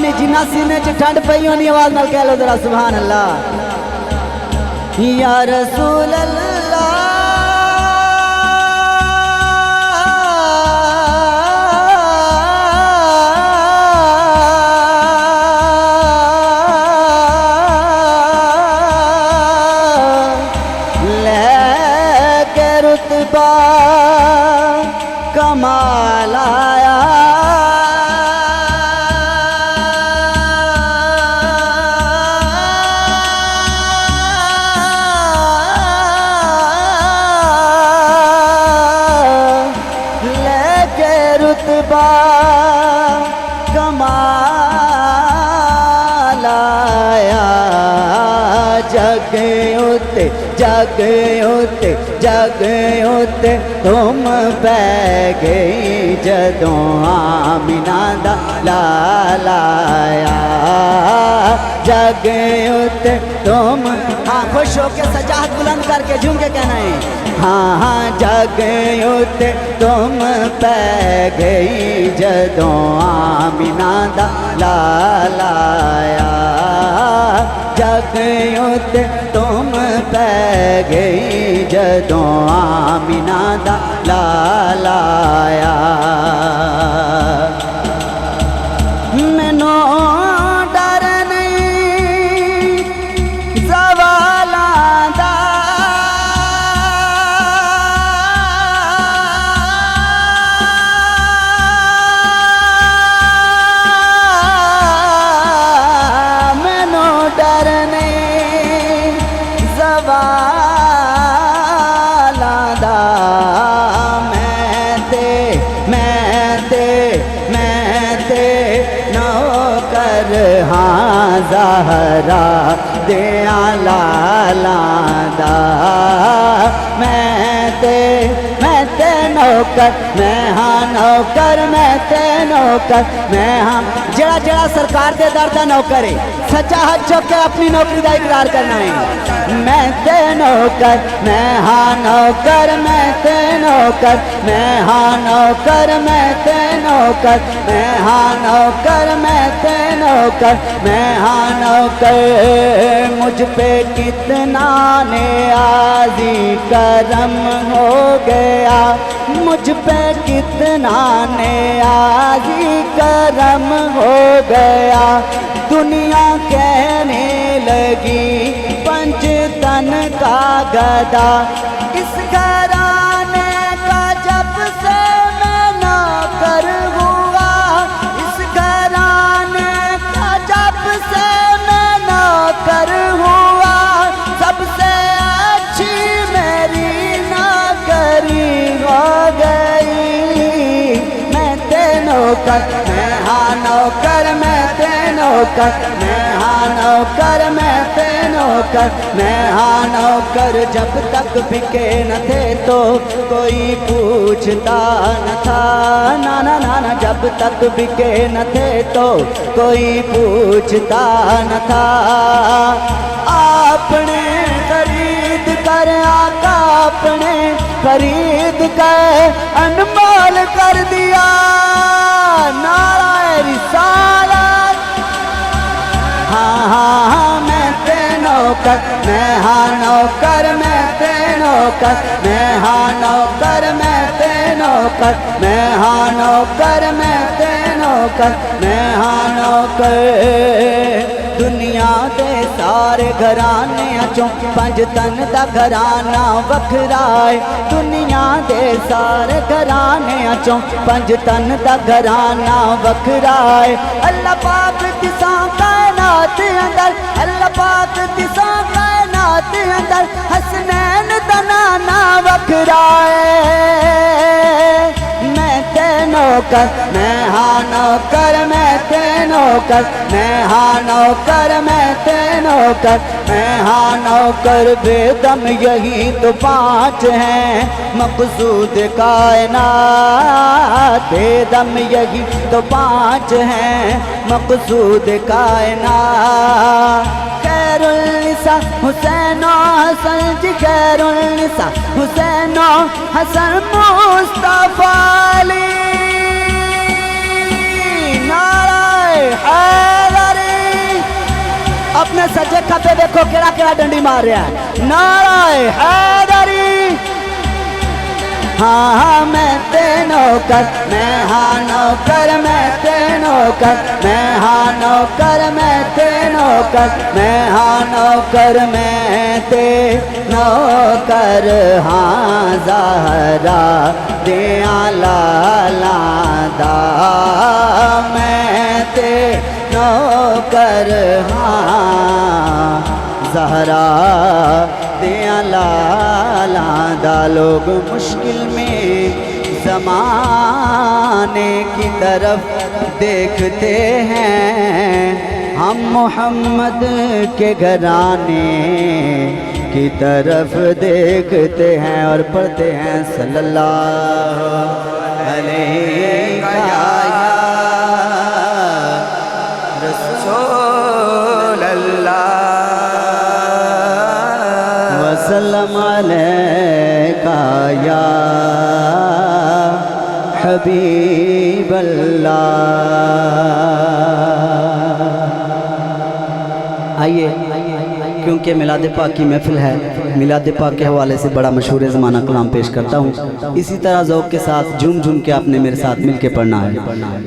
नहीं जिन्ना सीने च ठंड पई होनी आवाज नाल कह लो जरा सुभान अल्लाह। या रसूल अल्लाह लेके रुतबा कमाल आया रुतबा कमाल आया जग उते जग उते जग उते तुम पै गई जदों आमिना दा लालाया जग उते तुम। हाँ खुश होके सजाहत बुलंद करके झूम के कहना है हाँ हाँ जग उते तुम पै गई जदों आमिना दा लालाया जग उते तुम पै गई जदों आमिना दा लालाया। मैनू डर नहीं सवालां दा मैनू डर नहीं सवालां दा नौकर हाँ ज़हरा दिया लालांदा मैं ते नौकर मैं हाँ नौकर मैं ते नौकर मैं हाँ जड़ा जड़ा सरकार के दर दा नौकर है सच्चा हाथ चुक के अपनी नौकरी का इकरार करना है। मैं ते नौकर मैं हाँ नौकर मैं ते नौकर मैं हाँ नौकर मैं ते नौकर मैं हाँ नौकर मैं ते नौकर मैं हाँ नौकर मुझ पे कितना नियाज़ी करम हो गया मुझ पे कितना नियाज़ी करम हो गया। दुनिया कहने लगी पंचतन का गदा इस घराने का जब से मैं नौकर हुआ इस घराने का जब से मैं नौकर हुआ सबसे अच्छी मेरी नौकरी हो गई। मैं ते नौकर मैं हाँ नौकर मैं ते नौकर मैं हाँ नौकर मैं ते नौकर मैं हाँ नौकर जब तक बिके न थे तो कोई पूछता न था ना ना ना ना जब तक बिके न थे तो कोई पूछता न था। आपने खरीद कर आका आपने खरीद कर अनमोल कर दिया नाराए रिसालत। हाँ हाँ हाँ मैं ते नौकर मैं हाँ नौकर मैं ते नौकर मैं हाँ नौकर मैं ते नौकर मैं हाँ नौकर मैं ते नौकर मैं हाँ नौकर। दुनिया दे सारे घराने चों पंजतन दा घराना वखरा है दुनिया दे सारे घराने चों पंजतन दा घराना वखरा है। अल्लाह पाक दिसा कायनात अंदर अल्लाह पाक दिसा कायनात अंदर हसनैन दा नाना वखरा है। मैं ते नौकर मैं हाँ नौकर मैं ते नौकर मैं हाँ नौकर मैं ते नौकर मैं हाँ नौकर बेदम यही तो पाँच हैं मकसूद कायनात बेदम यही तो पाँच हैं मकसूद कायनात। खैरुन्निसा हुसैनो हसन जी खैरुन्निसा हुसैनो हसन मुस्तफा अली नाराए हैदरी। अपने सज्जे खब्बे देखो केड़ा केड़ा डंडी मार रहा है। नाराए हैदरी। हाँ हाँ मैं ते नौकर, मैं हाँ नौकर, मैं ते नौकर, मैं हाँ नौकर, मैं ते नौकर, मैं हाँ नौकर, मैं ते नौकर। हाँ ज़हरा दिया लाला दा मैं ते नौकर। हाँ ज़हरा दिया लाला दा। लोग मुश्किल में ज़माने की तरफ देखते हैं, हम मोहम्मद के घराने की तरफ देखते हैं और पढ़ते हैं सल्लल्लाहु अलैहि रसूल अल्लाह वसल्लम अलैका या हबीब अल्लाह। आइए, क्योंकि मिलाद पाक की महफिल है, मिलाद पाक के हवाले से बड़ा मशहूर ज़माना कलाम पेश करता हूँ। इसी तरह ज़ौक़ के साथ झूम झूम के आपने मेरे साथ मिल के पढ़ना है।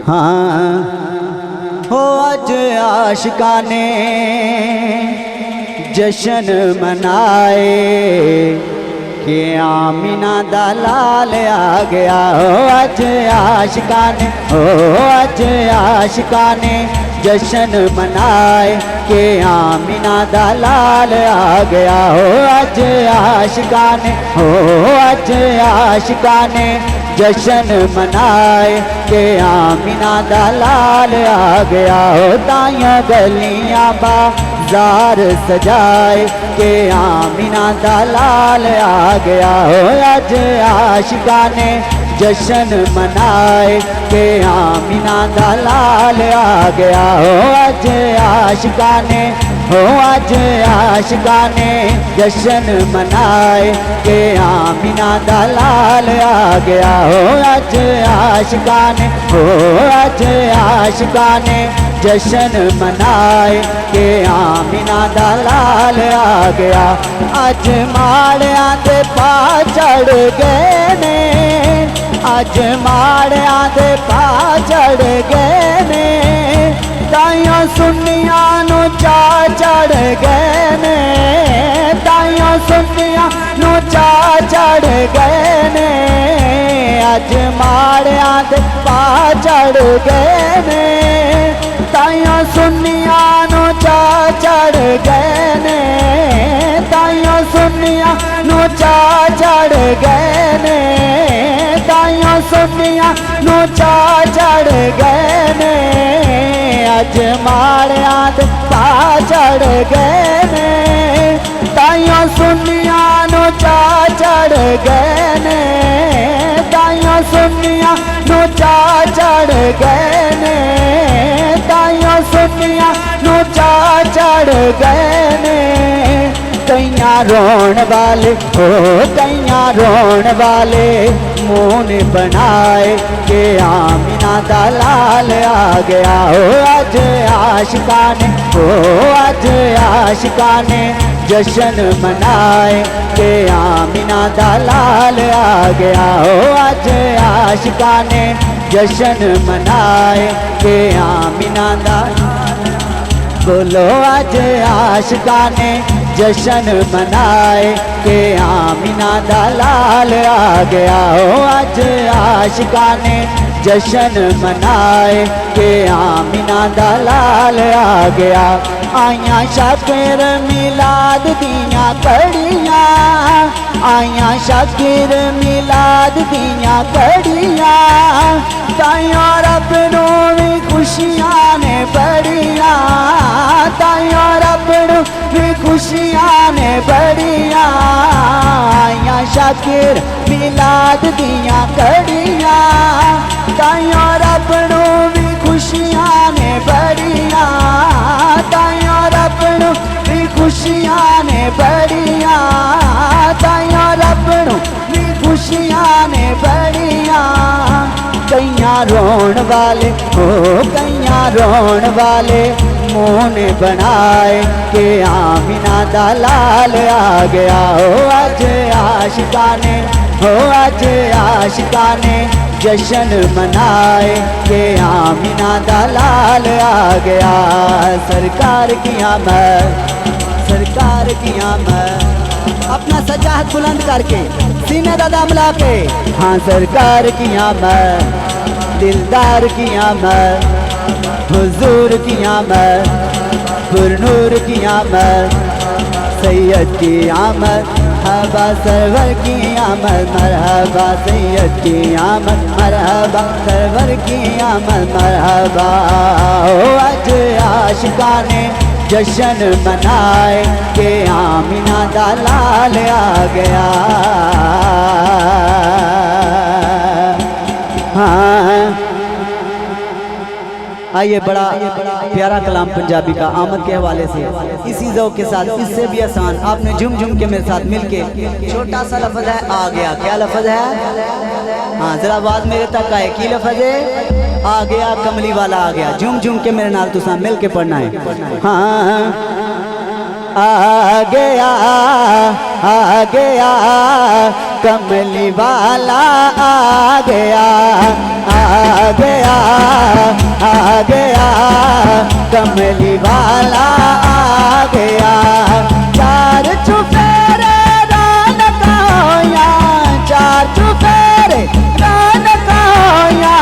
हाँ हो आज आशिकाने जश्न मनाए कि आमिना दा लाल आ गया। हो आज आशिकाने, हो आज आशिकाने जश्न मनाए कि आमिना दा लाल आ गया। हो आज आशिकाने, हो आज आशिकाने जश्न मनाए कि आमिना दा लाल आ गया। हो ताइयां गलियां बाज़ार सजाए कि आमिना दा लाल आ गया। हो आज आशिकाने जश्न मनाए कि आमिना दा लाल आ गया। हो आज आशिकाने, हो आज आशिकाने जश्न मनाए कि आमिना दा लाल आ गया। हो आज आशिकाने, हो आज आशिकाने जश्न मनाए कि आमिना दा लाल आ गया। आज माड़ियां दे पा चढ़ गए ने, आज माड़ियां दे पा चढ़ गए ने, ताइयों सुन्नियां नू चा चढ़ गए ने, ताइयों सुन्नियां नू चा चढ़ गए ने। आज माड़ियां दे पा चढ़ गए ने, ताइयों सुन्नियां नू चा चढ़ गए ने, ताइयों सुन्नियां नू चा चढ़ गए ने, ताइयों सुन्नियां नू चा चढ़ गए ने। आज माड़ियां दे पा चढ़ गए ने, ताइयों सुन्नियां नू चा चढ़ गए ने, ताइयों सुन्नियां नू चा चढ़ गए ने, ताइयों सुन्नियां नू चा चढ़ गए ने। कईयां रोण वाले, हो कईयां रोण वाले मुँह बनाए कि आमिना दा लाल आ गया। हो आज आशिकाने, हो आज आशिकाने जश्न मनाए कि आमिना दा लाल आ गया। हो आज आशिकाने जश्न मनाए कि आमिना दा, बोलो आज आशिकाने जश्न मनाए कि आमिना दा लाल आ गया। हो आज आशिकाने जश्न मनाए कि आमिना दा लाल आ गया। आइयां शाकिर मिलाद दियां कड़ियां, आइयां शाकिर मिलाद दियां कड़ियां, ताइयों रब नू भी खुशियां ने बड़ियां, ताइयों रब नू भी खुशियां ने बड़ियां। आइयां शाकिर मिलाद दियां कड़ियां, ताइयों रब नू भी खुशियां ने बड़ियां, ताइयों रब नू भी खुशियां ने बड़ियां, ताइयों रब नू भी खुशियां ने बड़ियां। कईयां रोण वाले, हो कईयां रोन वाले मुंह ने बनाए के आमिना दा लाल आ गया। हो अज आशिकाने, हो अज आशिकाने जश्न मनाए के आमिना दा लाल आ गया। सरकार की आमद, सरकार की आमद। अपना सच्चा हाथ बुलंद करके सीने दादा मिला के, हाँ सरकार की आमद, दिलदार की आमद, हुजूर की आमद, पुरनूर की आमद, सैयद की आमद, मरहबा सरवर की आमद, मरहबा सैयद की आमद, मरहबा सरवर की आमद, मरहबा। ओ अज आशिकाने जश्न मनाए के आमिना दा लाल आ गया। हाँ आइए, बड़ा प्यारा कलाम पंजाबी का आमद के हवाले से इसी ज़ौक़ के साथ, इससे भी आसान आपने झुम झुम के मेरे साथ मिलके, छोटा सा लफ्ज़ है आ गया। क्या लफ्ज़ है? हाँ जरा आवाज़ मेरे तक आए। की लफ्ज़ है? आ गया, कमली वाला आ गया। झुम झुम के मेरे नाल तुसा मिल के पढ़ना है। हाँ आ गया, आ गया, कमली वाला आ गया, आ गया, आ गया, कमली वाला आ गया। चार चुफेरे रौनकाया, चार चुफेरे रौनकाया,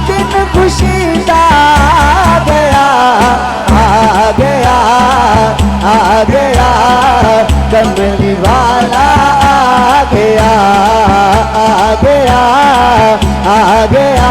दिन खुशी दा आ गया, आ गया, आ गया, कमली वाला आ गया, आ गया, आ गया,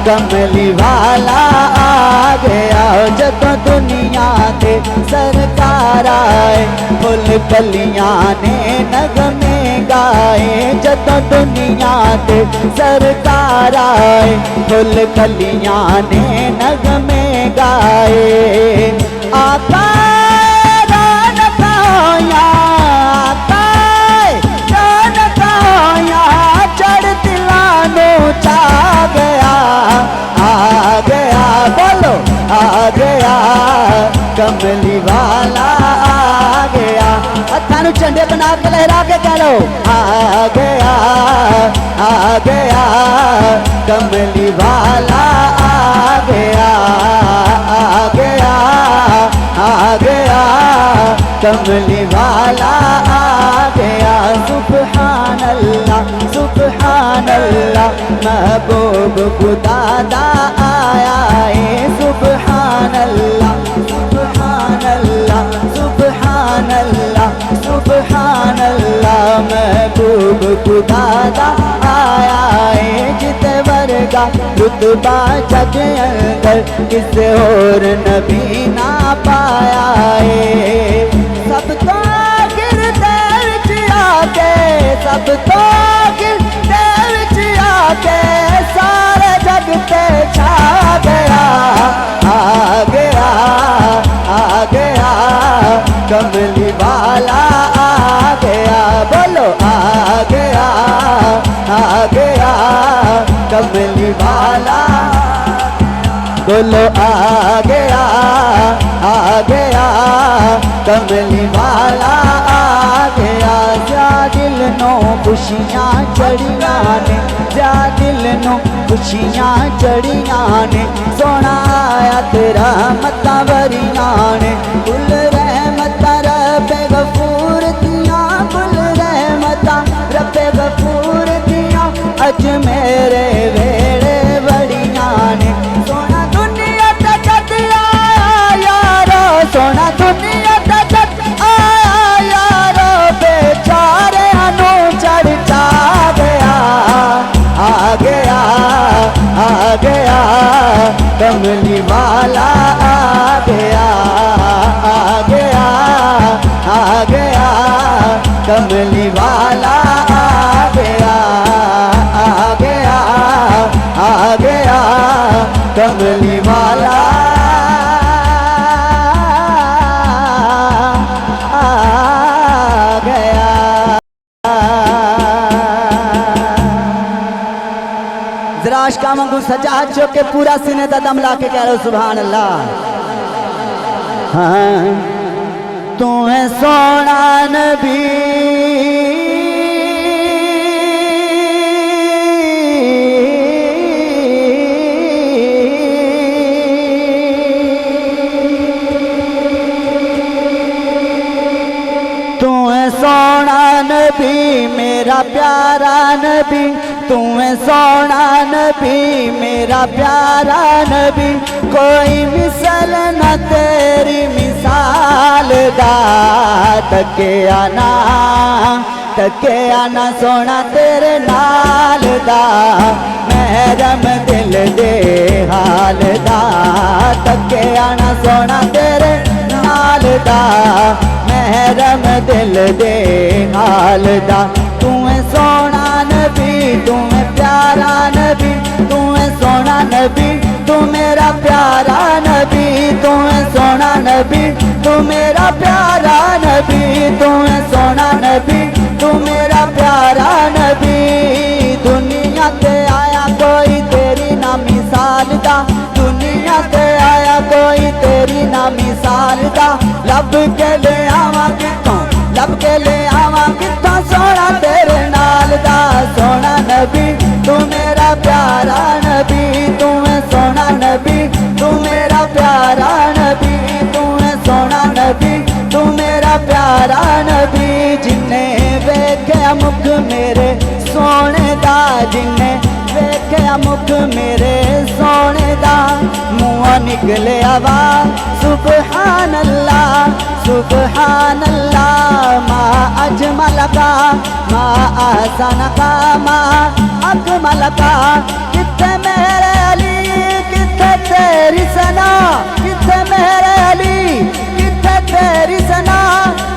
कमली वाला आ गया। जब दुनिया ते सरकार आए, फुल कलियां ने नगमे गाए। जब दुनिया ते सरकार आए, फुल कलियां ने नगमे गाए। आका रौनकाया, आका रौनकाया, चढ़ दिलानो चा गया, आ गया, बोलो आ गया, कमली वाला आ गया। हत्थां झंडे बना के लहरा के कह लो आ गया, आ गया, कमली वाला आ गया, आ गया, आ गया, कमली वाला आ गया। सुब्हान अल्लाह, सुब्हान अल्लाह, महबूब खुदा दा आया है। सुब्हान अल्लाह, सुब्हान अल्लाह, सुब्हान अल्लाह, सुब्हान अल्लाह, महबूब खुदा दा आया है। जिते वर्गा रुतबा जग अंदर किसे और नबी ना पाया है। सब तो गिरदे विच आके, सब तो गिरदे विच आके, सारे जग पे छा गया, आ गया, आ गया, कमली वाला आ गया। बोलो आ गया, आ गया, कमली वाला। बोलो आ गया, आ गया, कमली वाला आ गया। जा दिल नो खुशियाँ चढ़ियाँ ने, जा दिल नो खुशियाँ चढ़ियाँ ने, सोना आया तेरा मता वरियाँ ने। गुल रहमता रब्बे गफूर दिया, गुल रहमता रब्बे गफूर दिया, अज मेरे वेड़े बड़ियाँ ने। सोना दुनिया दा जद आया यारो, सोना दुनिया दा जद आया यारो, बेचारे अनु चढ़ चा गया, आ गया, आ गया, कमली वाला आ गया, आ गया, आ गया, कमली वाला आ गया, आ गया, आ गया, कमली वाला आ गया। जरा आशका वांगू सजा हाथ चुक के पूरा सीने दा दम ला के कह रहे हो सुभान अल्लाह। हाँ तू है सोना नबी सोना नबी मेरा प्यारा नबी, तू है सोना नबी मेरा प्यारा नबी, कोई मिसल न तेरी मिसाल दा, तके आना सोना तेरे नाल दा, महरम दिल दे हाल दा, तके आना सोना तेरे नाल दा, महरम दिल दे हाल दा। तू है सोना नबी तू है प्यारा नबी, तू है सोना नबी तू मेरा प्यारा नबी, तू है सोना नबी तू मेरा प्यारा नबी, तू है सोना नबी तू मेरा प्यारा नबी। दुनिया ते आया कोई तेरी ना मिसाल दा, दुनिया ते आया कोई तेरी ना मिसाल दा, लब के ले आवा कितों लब के ले आवा कितों सोना तेरे नाल दा। सोना नबी तू मेरा प्यारा नबी, तू है सोना नबी तू मेरा प्यारा नबी, तू है सोना नबी तू मेरा प्यारा नबी। जिन्ने वेख्या मुख मेरे सोने दा, जिन्ने वेख्या मुख मेरे सोने दा, मुँह निकले आवाज़ सुबहान अल्लाह सुबहान अल्लाह। मा अजमल का मा आसन का मा अकमल का, किथे मेरे अली किथे तेरी सना, किथे मेरे अली किथे तेरी सना,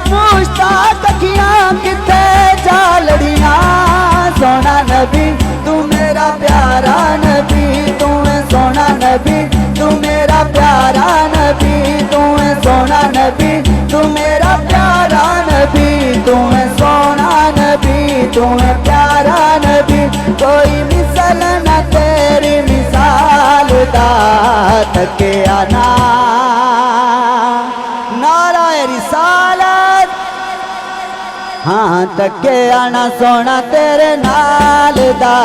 मुश्ताक अखियां किथे जालड़ियां। सोना नबी तू मेरा प्यारा नबी, तू है सोना नबी तू मेरा प्यारा नबी, तू है सोना नबी तू मेरा प्यारा नबी, तू है सोना नबी तू है प्यारा नबी, कोई मिसल न तेरी मिसाल दा, तके आना नाराए रिसालत। हाँ तके आना सोना तेरे नाल दा,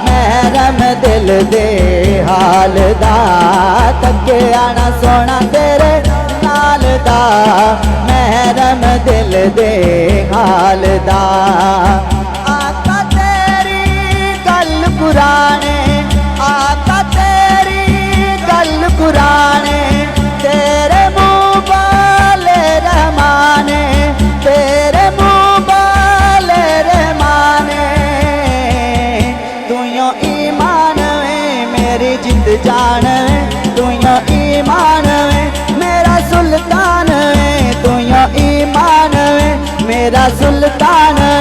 महरम दिल दे हाल दा, तके आना सोना तेरे नाल दा, महरम दिल दे हाल दा। आका तेरी गल पुराने, आका तेरी गल पुराने, तेरे मुँह बाले रहमाने, तेरे मुँह बाले रहमाने। तू यो ईमान है मेरी जिंद जान है, तू यो ईमान है मेरा सुल्तान है, तू यो ईमान है मेरा सुल्तान है,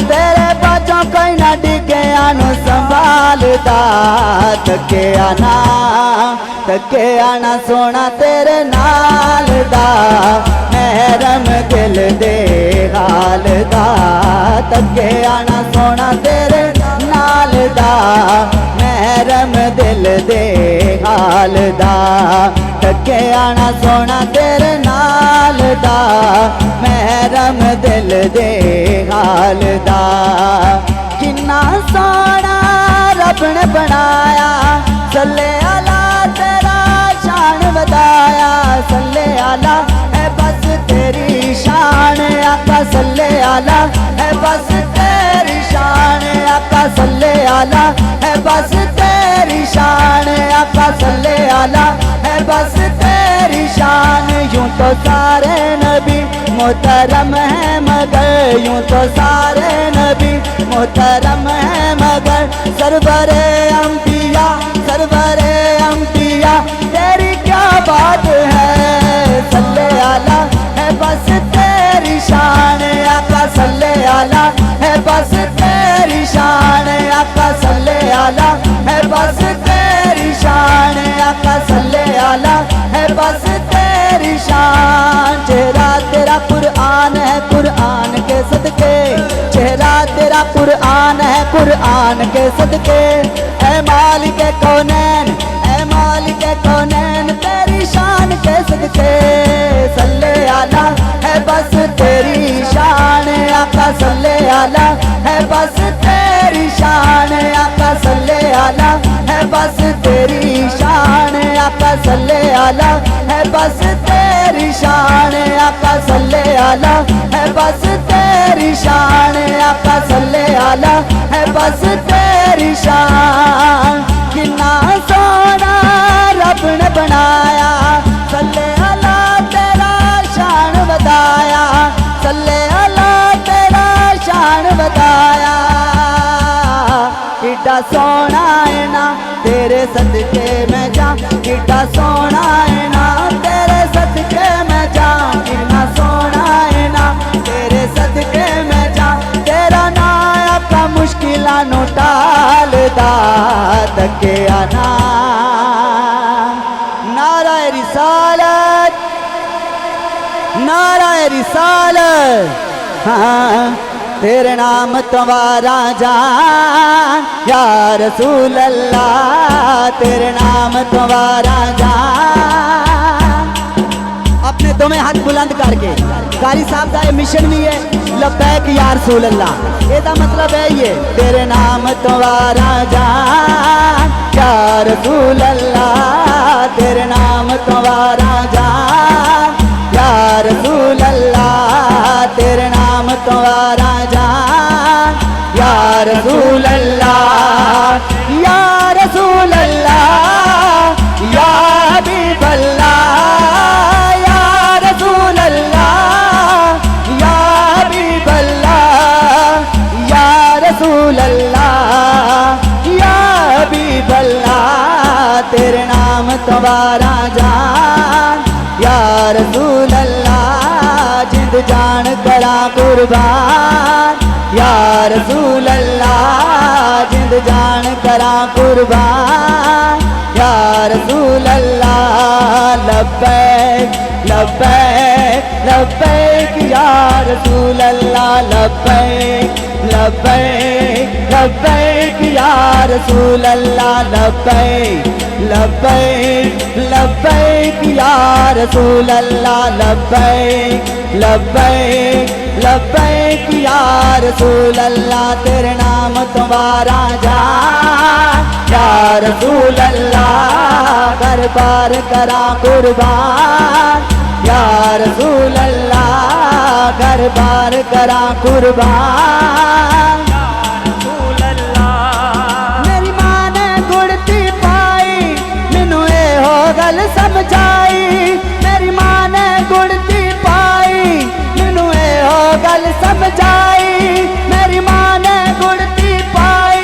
तेरे बच्चों कोई ना डिगे आनो संभालदा, तके आना सोना तेरे नाल दा, महरम दिल दे हाल दा, तके आना सोना तेरे नाल दा, महरम दिल दे हाल दा, तके आना सोना तेरे नाल दा, महरम दिल दे हाल दा। किन्ना सोना रब ने बनाया, सल्ले आला तेरा शान बताया, सल्ले आला है बस तेरी शान आका, सल्ले आला है बस तेरी शान आका, सल्ले आला है बस तेरी शान आका, सल्ले आला है बस तेरी शान। यूं तो सारे नबी मोहतरम है मगर, यूं तो सारे नबी मोहतरम है मगर, सरवरे अंबिया सरवरे अंबिया तेरी क्या बात है, सल्ले आला है बस तेरी शान आका, सल्ले आला है बस तेरी शान आका, सल्ले आला है बस तेरी शान आका, सल्ले आला है बस तेरी शान। चेहरा तेरा कुरान है कुरान के सदके, चेहरा तेरा कुरान है कुरान के सदके, ऐ मालिक कौनैन, ऐ मालिक कौनैन तेरी शान के सदके। सल्ले आला है बस तेरी शान आका, सल्ले आला है बस तेरी शान आका, सल्ले आला है बस तेरी शान आका, सल्ले आला है बस तेरी शान आका, सल्ले आला है बस तेरी शान आका, सल्ले आला है बस तेरी शान। कितना सोना रब ने बनाया, सल्ले आला तेरा शान बताया, सल्ले आला तेरा शान बताया। कितना सोना है ना तेरे सदके में जा, कितना सोना है ना तेरे सदके में जा, कितना सोना है ना तेरे सदके में जा। तेरा नाया का मुश्किला नु टाल दा तके आना। नाराए रिसालत, नाराए रिसालत। हाँ तेरे नाम तुम्हारा जान या रसूल अल्लाह, तेरे नाम तुम्हारा जान। अपने दोनों हाथ बुलंद करके कारी साहब का मिशन भी है, लब्बैक या रसूल अल्लाह। ਇਹਦਾ मतलब है ये तेरे नाम तुम्हारा जान या रसूल अल्लाह, तेरे नाम तुम्हारा जान या रसूल अल्लाह, तेरे नाम तुम्हारा जान या रसूल अल्लाह, या रसूल अल्लाह, या हबीब अल्लाह, या रसूल अल्लाह, या हबीब अल्लाह, या रसूल अल्लाह, या हबीब अल्लाह। तेरे नाम तुम्हारा जान या रसूल अल्लाह, जिंद जान करा कुर्बान या रसूल अल्लाह, जिंद जान करा कुर्बान या रसूल अल्लाह। लब्बैक लब्बैक लब्बैक या रसूल अल्लाह, लब्बैक लब्बैक लब्बैक या रसूल अल्लाह, लब्बैक लब्बैक लब्बैक या रसूल अल्लाह, लब्बैक लब्बैक लब्बैक या रसूल अल्लाह। तेरे नाम तुम्हारा जान या रसूल अल्लाह, घर बार करा कुर्बान या रसूल अल्लाह, घर बार करा कुर्बान या रसूल अल्लाह। मेरी मां ने गुड़ती पाई मैनू ए हो गल समझाई, मेरी मां ने गुड़ती पाई मैनू ए हो गल समझाई, मेरी मां ने गुड़ती पाई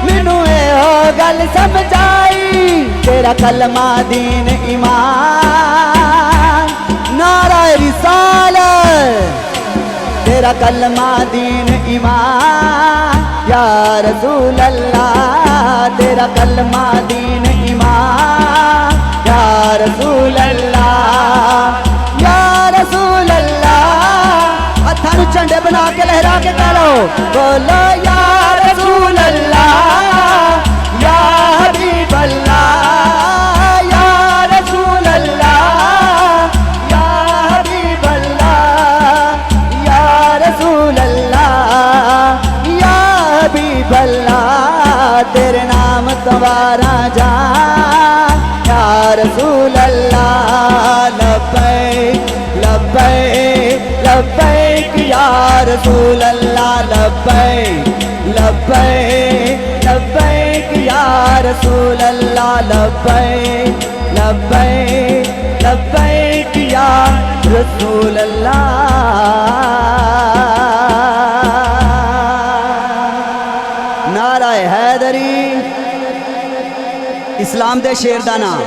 मैनू ए हो गल समझाई। तेरा कलमा दीन ईमान, नाराए रिसालत। तेरा कलमा दीन ईमान या रसूल अल्लाह, तेरा कलमा दीन ईमान या रसूल अल्लाह, या रसूल अल्लाह। हत्था नू झंडे बना के लहरा के कह लो, बोलो या रसूल अल्लाह, या हबीब अल्लाह, या रसूल अल्लाह, या हबीब अल्लाह, या रसूल अल्लाह, या हबीब अल्लाह। तेरे नाम तुम्हारा जान या रसूल अल्लाह, लब्बैक लब्बैक लब्बैक या रसूल अल्लाह, लब्बैक लब्बैक लब्बैक या रसूल अल्लाह, लब्बैक लब्बैक लब्बैक या रसूल अल्लाह। नाराए हैदरी, इस्लाम दे शेर दा नाम।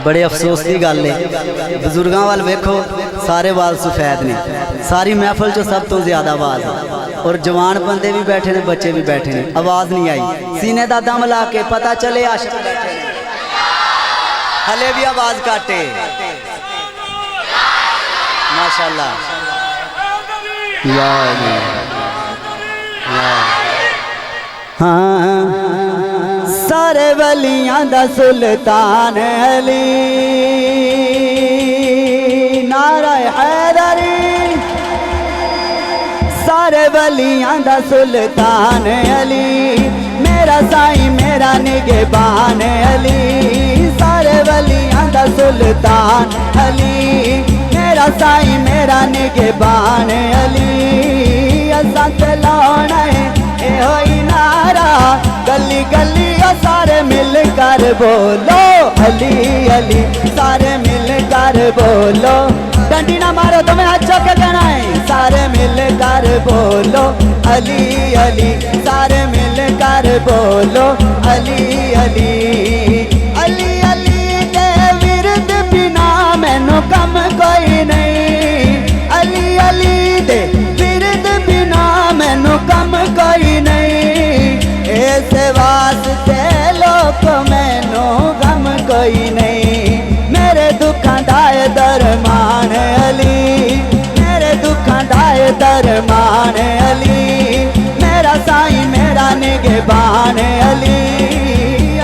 बड़े अफसोस की गल है, बजुर्गों वाल वेखो सारे वाल सफेद ने, सारी महफल चो सब तो ज्यादा आवाज़ है और जवान बंदे भी बैठे ने, बच्चे भी बैठे ने, आवाज़ नहीं आई। सीने का दम ला के पता चले आशिक बैठे ने, हले भी आवाज़ काटे। माशाल्लाह हाँ, सारे वलियां दा सुल्तान अली, नारा हैदरी। सारे वलियां दा सुल्तान अली, मेरा साईं मेरा निगहबान अली। सारे वलियां दा सुल्तान अली, मेरा साईं मेरा निगहबान अली। असां ते लाना है एहो ही नारा, गली गली सारे मिल कर बोलो अली अली, सारे मिल कर बोलो। डंडी ना मारो तुम्हें हाथ चौक के कहना है, सारे मिल कर बोलो अली अली, सारे मिल कर बोलो अली अली। अली अली दे विरद बिना मैनू कम कोई नहीं, अली अली दे विरद बिना मैनू कम कोई नहीं। इस वास्ते लोग मैनू गम कोई नहीं, मेरे दुखां दा दरमान अली, मेरे दुखां दा दरमान अली। मेरा साईं मेरा निगहबान अली,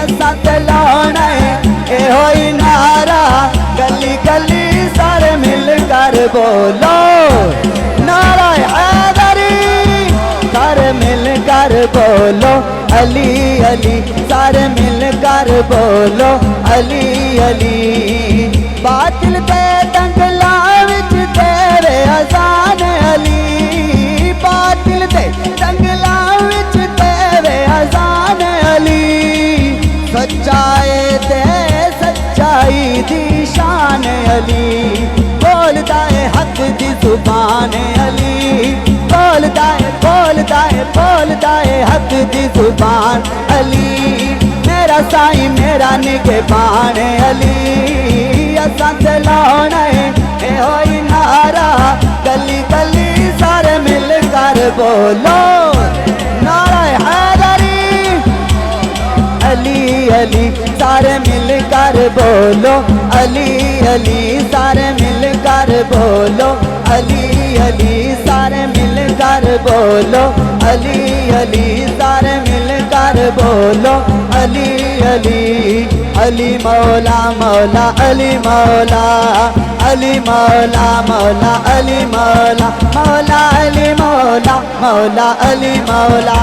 असां ते लाना है एहो ही नारा, गली गली सारे मिल कर बोलो नारा हैदरी। सारे मिल कर बोलो अली अली, सारे मिल कर बोलो अली अली। बातिल ते दंगला विच तेरे अज़ान अली, बातिल ते दंगला विच तेरे अज़ान अली। सच्चाई ते सच्चाई दी शान अली, बोलदा है हक दी जुबान अली, बोलदा है बोलदा है हक दी जुबान अली। मेरा साईं मेरा निगहबान अली, असां ते लाना है एहो ही नारा, गली गली सारे मिल कर बोलो नारा हैदरी। अली अली सारे मिल कर बोलो अली अली, सारे मिल कर बोलो अली अली, सारे मिल कर बोलो अली अली, सारे मिल कर बोलो अली अली। अली मौला मौला अली मौला, अली मौला मौला अली मौला, मौला अली मौला मौला अली मौला।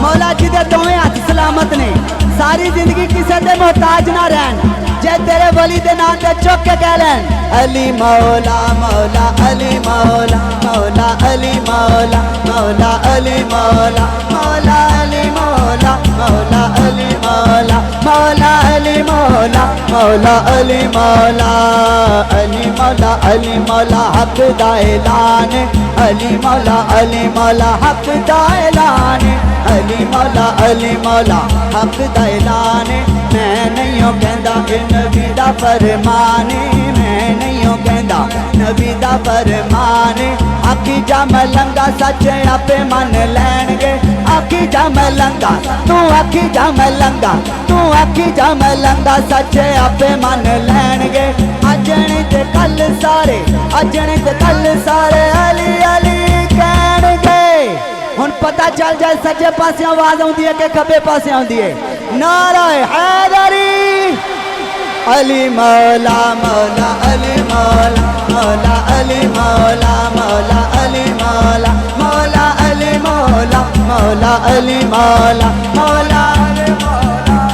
मौला जी दे दोवें हाथ सलामत ने, सारी जिंदगी किसी दे मोहताज ना रहन, जे तेरे वली दे नाम ते चुक के कह लैन अली मौला मौला अली मौला, मौला अली मौला, मौला अली मौला, मौला अली मौला, मौला अली मौला, मौला अली मौला, मौला अली मौला। अली मौला अली मौला हक दा ऐलान, अली मौला अली मौला हक दा ऐलान, अली मौला अली मौला हक दा ऐलान। मैं नहीं हो कहंदा नबी दा फरमान, मैं नहीं हो कहंदा नबी दा फरमान। आखी जा मलंगा सच आपे मन लैणगे, आखी जा मलंगा तू आखी जा मलंगा, तू आखी जा मलंगा सच आपे मन लैणगे। अजने ते कल सारे, अजने ते कल सारे अली अली कहणगे। हुण पता चल जाए सज्जे पासे आवाज आउंदी है कि खब्बे पासे आउंदी है। नारा हैदरी। अली मौला मौला अली मौला, मौला अली मौला, मौला अली मौला, मौला अली मौला, मौला अली मौला, मौला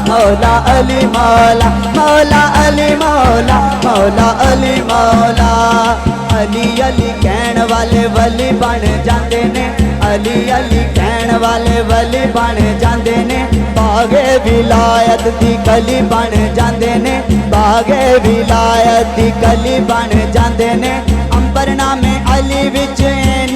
मौला अली मौला, मौला अली मौला, मौला अली मौला। अली अली कहण वाले वली बन जाते ने, अली अली कहण वाले वली बन जाते ने। बागे विलायत दी गली बन जाते ने, बागे विलायत दी गली बन जाते ने। अंबर नामे अली विच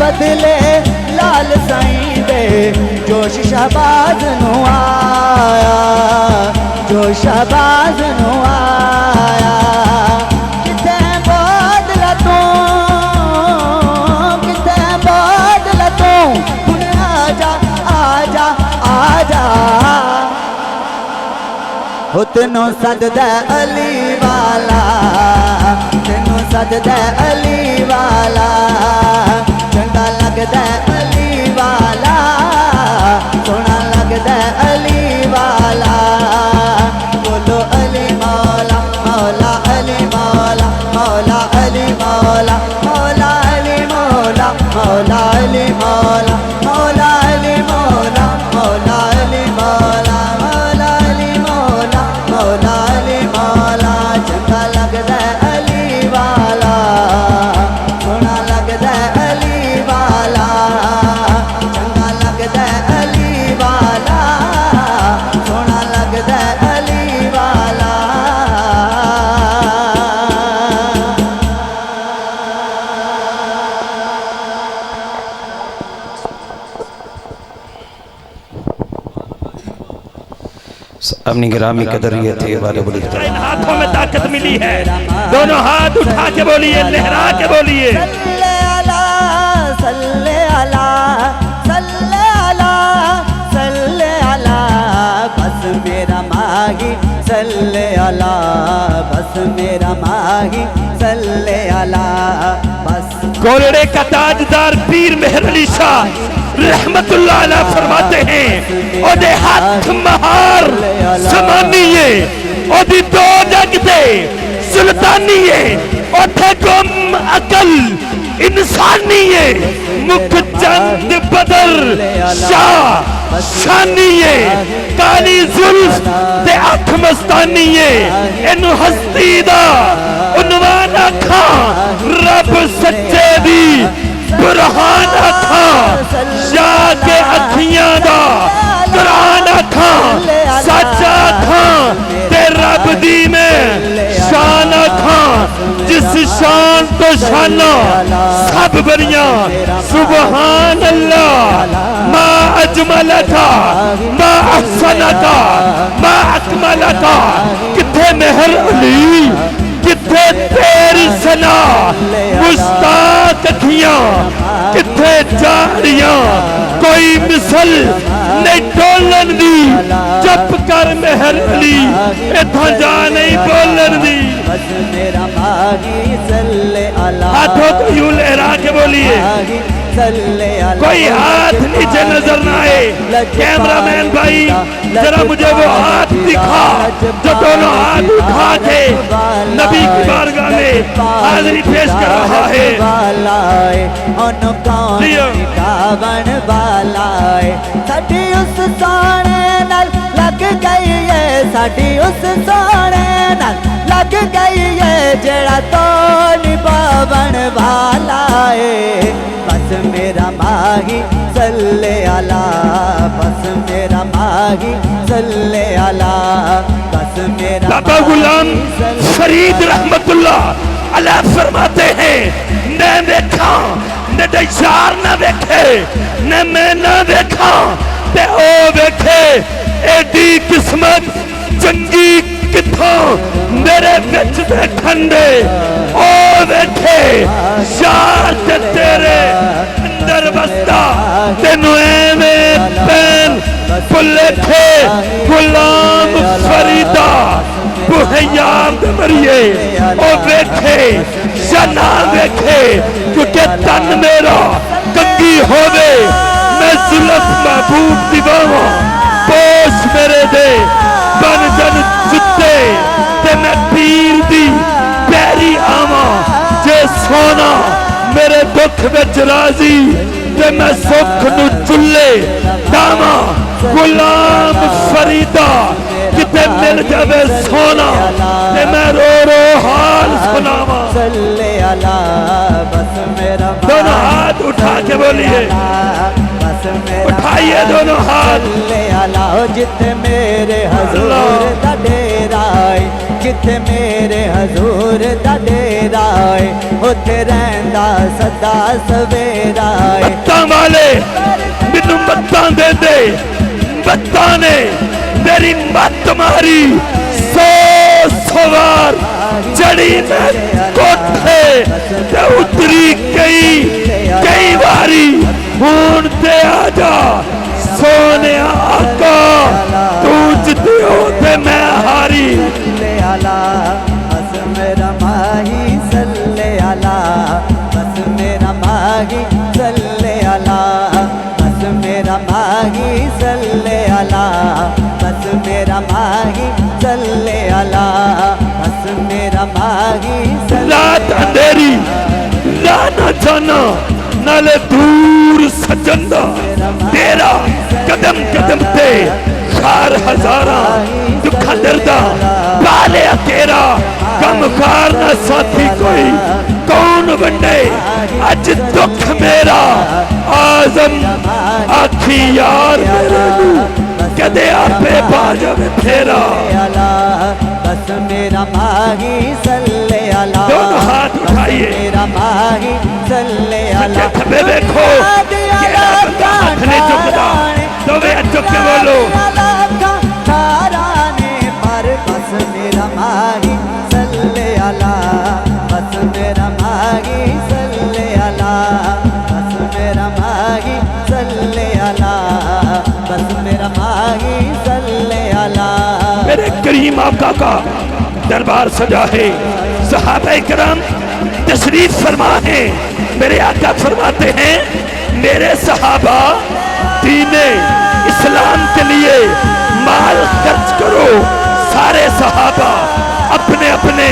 बदले लाल साईं दे जोश शहबाज नू आया, जो शहबाज नू आया। किथे बादल तू, किथे बादल तू, हुण आजा आजा आजा। हो तेनू सददा अली वाला, तेनू सददा अली वाला, चंगा लगदा अली वाला, सोना लगदा अली वाला। बोलो अली मौला, मौला अली मौला, मौला अली मौला, मौला अली मौला, मौला अली मौला, मौला अली मौला, मौला अली मौला, मौला अली मौला, मौला अली मौला। चंगा लगदा अली वाला, सोना लगदा अली वाला, चंगा लगदा अली वाला, सोना लगदा अली वाला। अपनी गिरामी कदरिए थे वाले बड़ी इन हाथों में ताकत मिली है, दोनों हाथ उठा के बोलिए, लहरा के बोलिए। सल्ले अला, सल्ले अला, सल्ले अला, सल्ले अला, बस मेरा माही सल्ले अला, बस मेरा माही सल्ले अला, बस। गोलड़े का ताजदार पीर मेहर अली शाह रहमतुल्लाह अलैह फरमाते हैं, ओदे हाथ महार समानीए, ओदी दो जगते सुल्तानीए, ओठे गुम अकल इंसानीए, मुख चंद बदर शाह शानीए, काली जुल्फ ते अख मस्तानीए, इनु हस्ती दा उन्वान अखा रब सच्चे दी बुरहान अखा, शाह के अखियां दा कुरान अखा, सच्चा अखा ते रब दी में शान अखा, जिस शान तो शाना सब बरियां सुबहान अल्लाह। मा अजमलका मा अहसनका मा अकमलका, किथे मेहर अली, किथे तेरी सना, मुश्ताक अखियां किथे जारियां, कोई मिसल नहीं टोलन दी, चुप कर मेहर अली, इथों जा नहीं बोलन दी। हाथों को यूं लहरा के बोलिए, कोई हाथ नीचे नजर ना आए। कैमरामैन भाई जरा मुझे वो हाथ दिखा जो दोनों हाथ उठा के नबी की बारगाह में हाजिरी पेश कर रहा है। साडी उस सोने नाल लग गई है, साडी उस सोने नाल लग गई है, जेड़ा तो निभावन वाला है। बस मेरा माही सल्ले अला, बस मेरा माही सल्ले अला, बस मेरा। बाबा गुलाम फरीद रहमतुल्लाह अलैह फरमाते हैं, न देखा न यार न देखे, न मैं न देखा ते ओ देखे, एडी किस्मत चंगी किथों मेरे बिच दे ठंडे ओ देखे, यार ते तेरे अंदर बसता, तेनू एवें पैन भुलेखे। गुलाम फरीदा बुहे याद मरिए, ओ देखे या ना देखे, क्योंकि तन मेरा कंगी होवे, मैं जुल्फ महबूब दिवावा, पोश मेरे दे बन जन जुत्ते, ते मैं पीर दी पैरी आवा, जे सोना मेरे दुख विच राजी, ते मैं सुख नू चुल्ले दावा। गुलाम फरीदा किते मिल जावे सोना, ते मैं रो रो हाल सुनावा। दोनों हाथ उठा के बोलिए, उठाइए दोनों हाथ। जिथे मेरे हजूर दा डेरा, जिथे मेरे हजूर दा डेरा। मेरा है उथे रहंदा सदा सवेरा है बत्तां वाले मैनू बत्तां दे दे बत्तां ने मेरी मत मारी सौ सवार चढ़ी मैं कोठे ते उतरी कई बारी हूं ते आजा सोने आका तू जिते हो ते मैं हारी सल्ले अला बस मेरा माही सल्ले अला बस मेरा माही सल्ले अला बस मेरा माही सल्ले अला बस मेरा माही सल्ले अला बस मेरा माही रात अंधेरी लाना जाना नाले दूर सजंदा तेरा कदम कदम ते खार हजारा दुखा दर्दा पाले तेरा कम कार ना साथी कोई कौन बंडे अज दुख मेरा आजम आखी यार मेरे नू कदे आपे बाजवे फेरा बस मेरा माही सल्ले अला दोनों हाथ उठाइए मेरा माही सल्ले अला खबे देखो केड़ा बंदा हाथ नहीं चुकदा तो वे चुक के बोलो ताराने पर बस मेरा माही सल्ले अला बस मेरा माही सल्ले अला बस मेरा माही सल्ले अला बस मेरा माही सल्ले अला मेरे करीम आका का दरबार सजा है सहाबा किराम तशरीफ फरमा है मेरे आका फरमाते हैं मेरे सहाबा दीने इस्लाम के लिए माल खर्च करो सारे सहाबा अपने अपने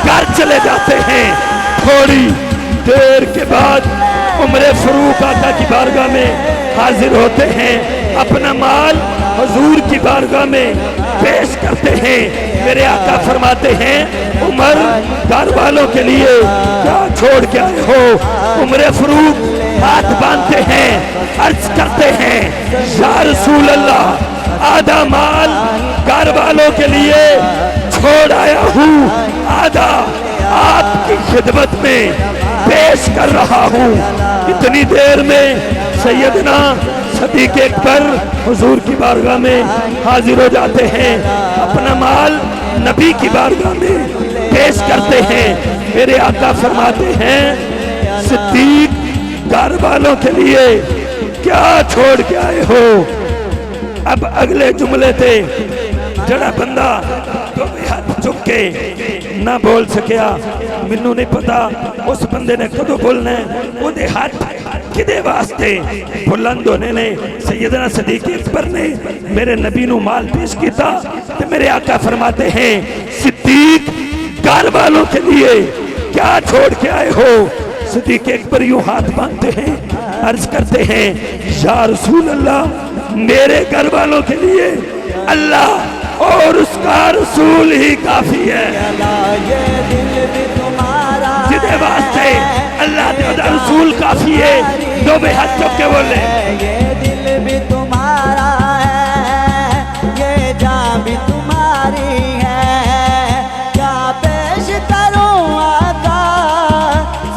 घर चले जाते हैं थोड़ी देर के बाद उमरे फरूक आका की बारगाह में हाजिर होते हैं अपना माल हुजूर की बारगाह में पेश करते हैं मेरे आका फरमाते हैं उमर घर वालों के लिए क्या छोड़ के आए हो उमरे फरूक हाथ बांधते हैं अर्ज करते हैं या रसूल अल्लाह आधा माल घर वालों के लिए छोड़ आया हूँ आधा आपकी खिदमत में पेश कर रहा हूँ इतनी देर में सैयदना सदीक अकबर हुजूर की बारगाह में हाजिर हो जाते हैं अपना माल नबी की बारगाह में पेश करते हैं मेरे आका फरमाते हैं सिद्दीक घर वालों के लिए क्या छोड़ के आए हो अब अगले जुमले थे जड़ा बंदा तो हाथ चुक के ना बोल सकिया मैनू नहीं पता उस बंदे ने कदों बोलना है ओदे हाथ किदे वास्ते बुलंद होने ने सैयदना सदीक अकबर ने मेरे नबी नू माल पेश किया ते मेरे आका फरमाते हैं सिद्दीक घर वालों के लिए क्या छोड़ के आए हो सदीक अकबर यूं हाथ बांधते हैं अर्ज करते हैं या रसूल अल्लाह मेरे घर वालों के लिए अल्लाह और उसका रसूल ही काफी है जिदे वास्ते अल्लाह ते ओदा रसूल काफी है दो बे हाथ चुक के बोले ये दिल भी तुम्हारा है ये जान भी तुम्हारी है क्या पेश करूं आका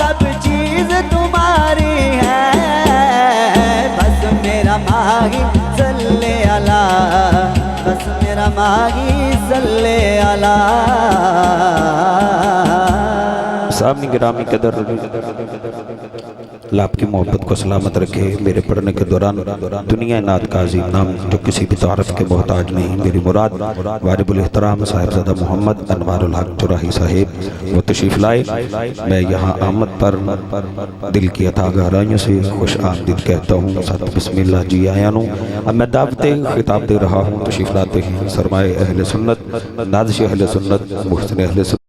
सब चीज तुम्हारी है बस मेरा माही सल्ले अला बस मेरा माही सल्ले अला सामने गिरामी कदर अल्लाह आपकी मोहब्बत को सलामत रखे मेरे पढ़ने के दौरान दुनिया नात का अजीम नाम जो किसी भी तारफ के मोहताज नहीं मेरी मुराद वारिबुल एहतराम साहिबजादा मोहम्मद अनवारुल हक चौराही साहिब वो तशरीफ लाए मैं यहाँ आमद पर दिल की अता गहराइयों से खुश आमदीद कहता हूँ सत बिस्मिल्लाह जी आया हूँ अब मैं दावते खिताब दे रहा हूँ तशरीफ लाते हैं सरमाए अहले सुन्नत नाज़िश अहले सुन्नत मुहसिन अहले सुन्नत